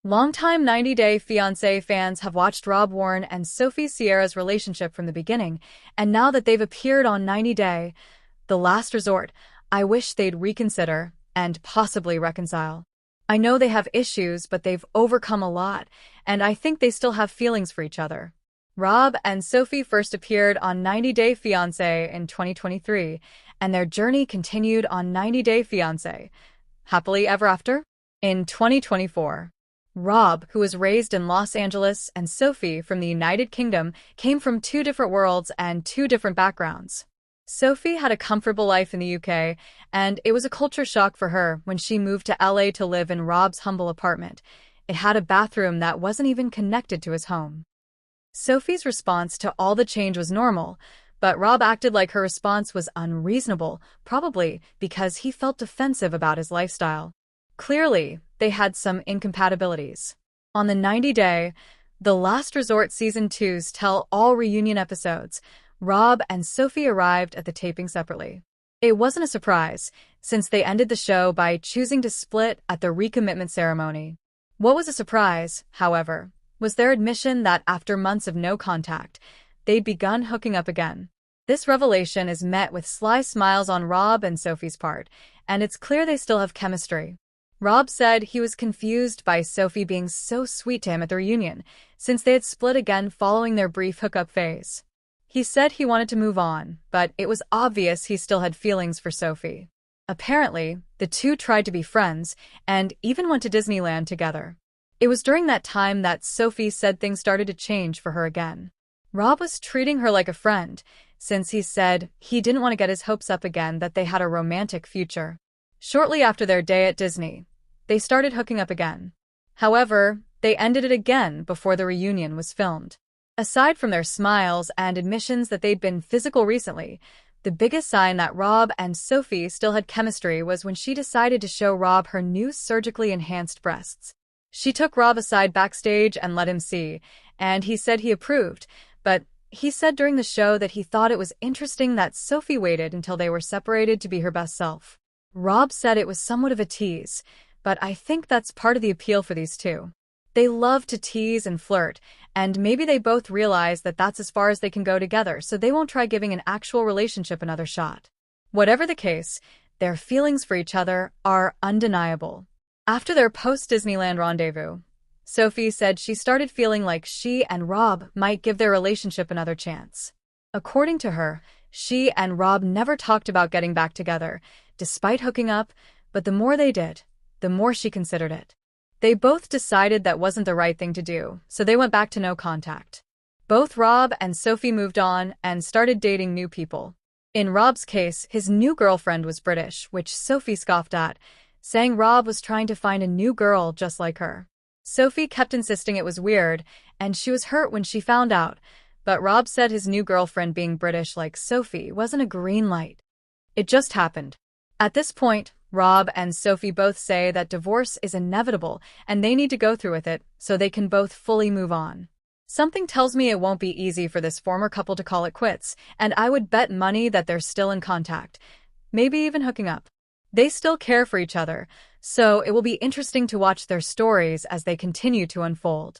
Longtime 90 Day Fiancé fans have watched Rob Warne and Sophie Sierra's relationship from the beginning, and now that they've appeared on 90 Day, The Last Resort, I wish they'd reconsider and possibly reconcile. I know they have issues, but they've overcome a lot, and I think they still have feelings for each other. Rob and Sophie first appeared on 90 Day Fiancé in 2023, and their journey continued on 90 Day Fiancé, Happily Ever After, in 2024. Rob, who was raised in Los Angeles, and Sophie from the United Kingdom, came from two different worlds and two different backgrounds. Sophie had a comfortable life in the UK, and it was a culture shock for her when she moved to LA to live in Rob's humble apartment. It had a bathroom that wasn't even connected to his home. Sophie's response to all the change was normal, but Rob acted like her response was unreasonable, probably because he felt defensive about his lifestyle. Clearly, they had some incompatibilities. On the 90 Day, The Last Resort Season 2's tell-all reunion episodes, Rob and Sophie arrived at the taping separately. It wasn't a surprise, since they ended the show by choosing to split at the recommitment ceremony. What was a surprise, however, was their admission that after months of no contact, they'd begun hooking up again. This revelation is met with sly smiles on Rob and Sophie's part, and it's clear they still have chemistry. Rob said he was confused by Sophie being so sweet to him at the reunion, since they had split again following their brief hookup phase. He said he wanted to move on, but it was obvious he still had feelings for Sophie. Apparently, the two tried to be friends, and even went to Disneyland together. It was during that time that Sophie said things started to change for her again. Rob was treating her like a friend, since he said he didn't want to get his hopes up again that they had a romantic future. Shortly after their day at Disney, they started hooking up again. However, they ended it again before the reunion was filmed. Aside from their smiles and admissions that they'd been physical recently, the biggest sign that Rob and Sophie still had chemistry was when she decided to show Rob her new surgically enhanced breasts. She took Rob aside backstage and let him see, and he said he approved, but he said during the show that he thought it was interesting that Sophie waited until they were separated to be her best self. Rob said it was somewhat of a tease, but I think that's part of the appeal for these two. They love to tease and flirt, and maybe they both realize that that's as far as they can go together, so they won't try giving an actual relationship another shot. Whatever the case, their feelings for each other are undeniable. After their post-Disneyland rendezvous, Sophie said she started feeling like she and Rob might give their relationship another chance. According to her, she and Rob never talked about getting back together, despite hooking up, but the more they did, the more she considered it. They both decided that wasn't the right thing to do, so they went back to no contact. Both Rob and Sophie moved on and started dating new people. In Rob's case, his new girlfriend was British, which Sophie scoffed at, saying Rob was trying to find a new girl just like her. Sophie kept insisting it was weird, and she was hurt when she found out, but Rob said his new girlfriend being British like Sophie wasn't a green light. It just happened. At this point, Rob and Sophie both say that divorce is inevitable and they need to go through with it so they can both fully move on. Something tells me it won't be easy for this former couple to call it quits, and I would bet money that they're still in contact, maybe even hooking up. They still care for each other, so it will be interesting to watch their stories as they continue to unfold.